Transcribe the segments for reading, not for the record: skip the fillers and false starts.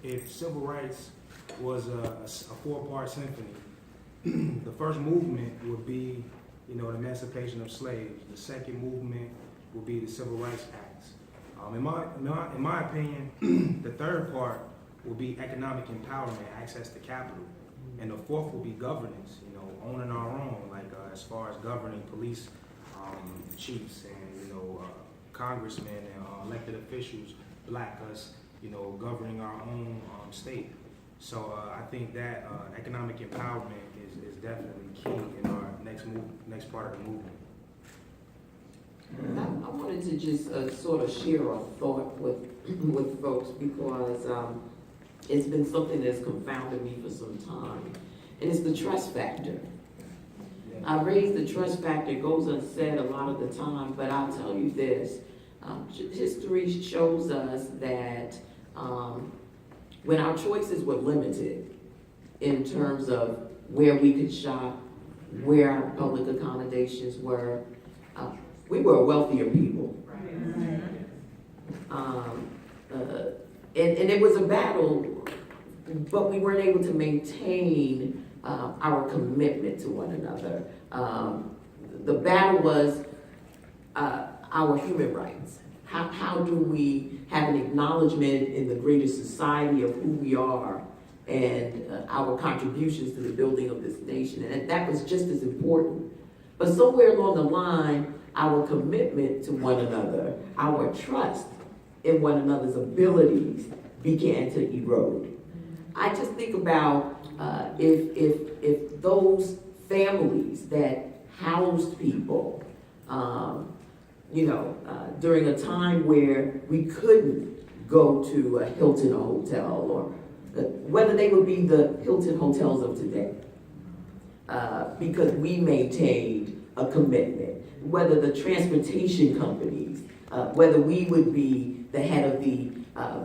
if civil rights was a four-part symphony, the first movement would be, the emancipation of slaves. The second movement would be the Civil Rights Acts. In my opinion, the third part will be economic empowerment, access to capital. And the fourth will be governance, owning our own, like as far as governing police chiefs and, congressmen and elected officials, black us, governing our own state. So I think that economic empowerment is definitely key in our next part of the movement. I wanted to just sort of share a thought with folks because it's been something that's confounded me for some time, and it's the trust factor. I raise the trust factor, it goes unsaid a lot of the time, but I'll tell you this. History shows us that when our choices were limited in terms of where we could shop, where our public accommodations were, we were a wealthier people. And it was a battle, but we weren't able to maintain our commitment to one another. The battle was our human rights. How do we have an acknowledgement in the greater society of who we are and our contributions to the building of this nation? And that was just as important. But somewhere along the line, our commitment to one another, our trust in one another's abilities began to erode. I just think about if those families that housed people, during a time where we couldn't go to a Hilton hotel, or whether they would be the Hilton hotels of today, because we maintained a commitment, whether the transportation companies, whether we would be the head of the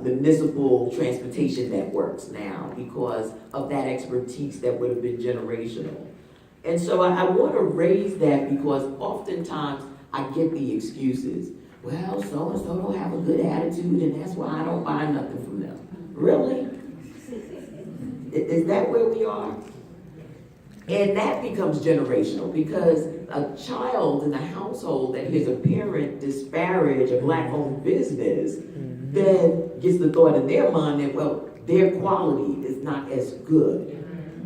municipal transportation networks now because of that expertise that would have been generational. And so I want to raise that because oftentimes I get the excuses. Well, so-and-so don't have a good attitude and that's why I don't buy nothing from them. Really? Is that where we are? And that becomes generational because a child in a household that hears a parent disparage a black-owned business then gets the thought in their mind that, well, their quality is not as good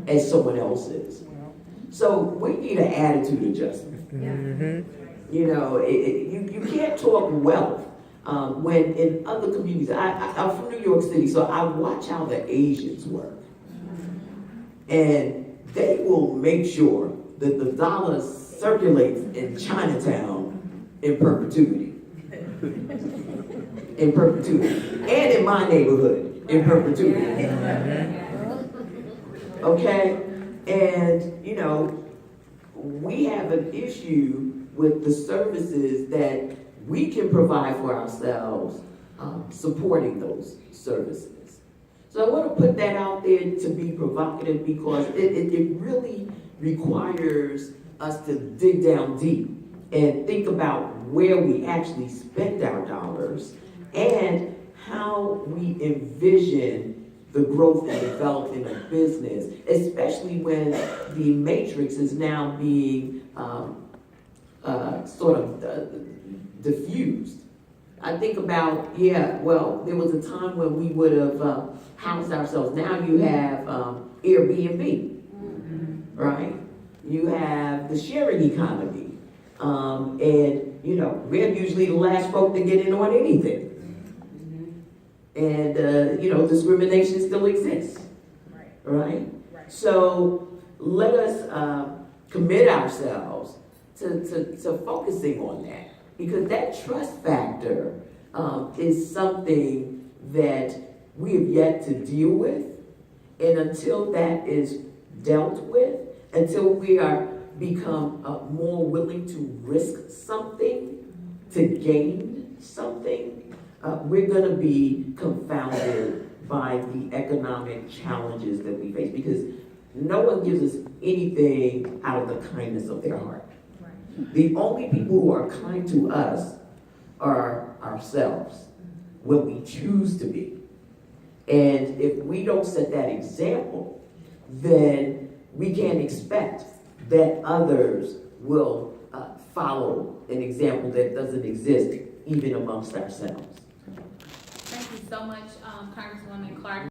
as someone else's. So we need an attitude adjustment. You can't talk wealth when in other communities, I'm from New York City, so I watch how the Asians work. And they will make sure that the dollar circulates in Chinatown in perpetuity. In perpetuity. And in my neighborhood, in perpetuity. Okay? And, we have an issue with the services that we can provide for ourselves, supporting those services. So I want to put that out there to be provocative because it really requires us to dig down deep and think about where we actually spend our dollars and how we envision the growth and development of business, especially when the matrix is now being diffused. I think about, there was a time when we would have housed ourselves. Now you have Airbnb, right? You have the sharing economy. And, we're usually the last folk to get in on anything. And, discrimination still exists, right? So let us commit ourselves to focusing on that because that trust factor is something that we have yet to deal with. And until that is dealt with, until we are become more willing to risk something to gain something, we're going to be confounded by the economic challenges that we face because no one gives us anything out of the kindness of their heart. Right. The only people who are kind to us are ourselves when we choose to be. And if we don't set that example, then we can't expect that others will follow an example that doesn't exist even amongst ourselves. Thank you so much, Congresswoman Clark.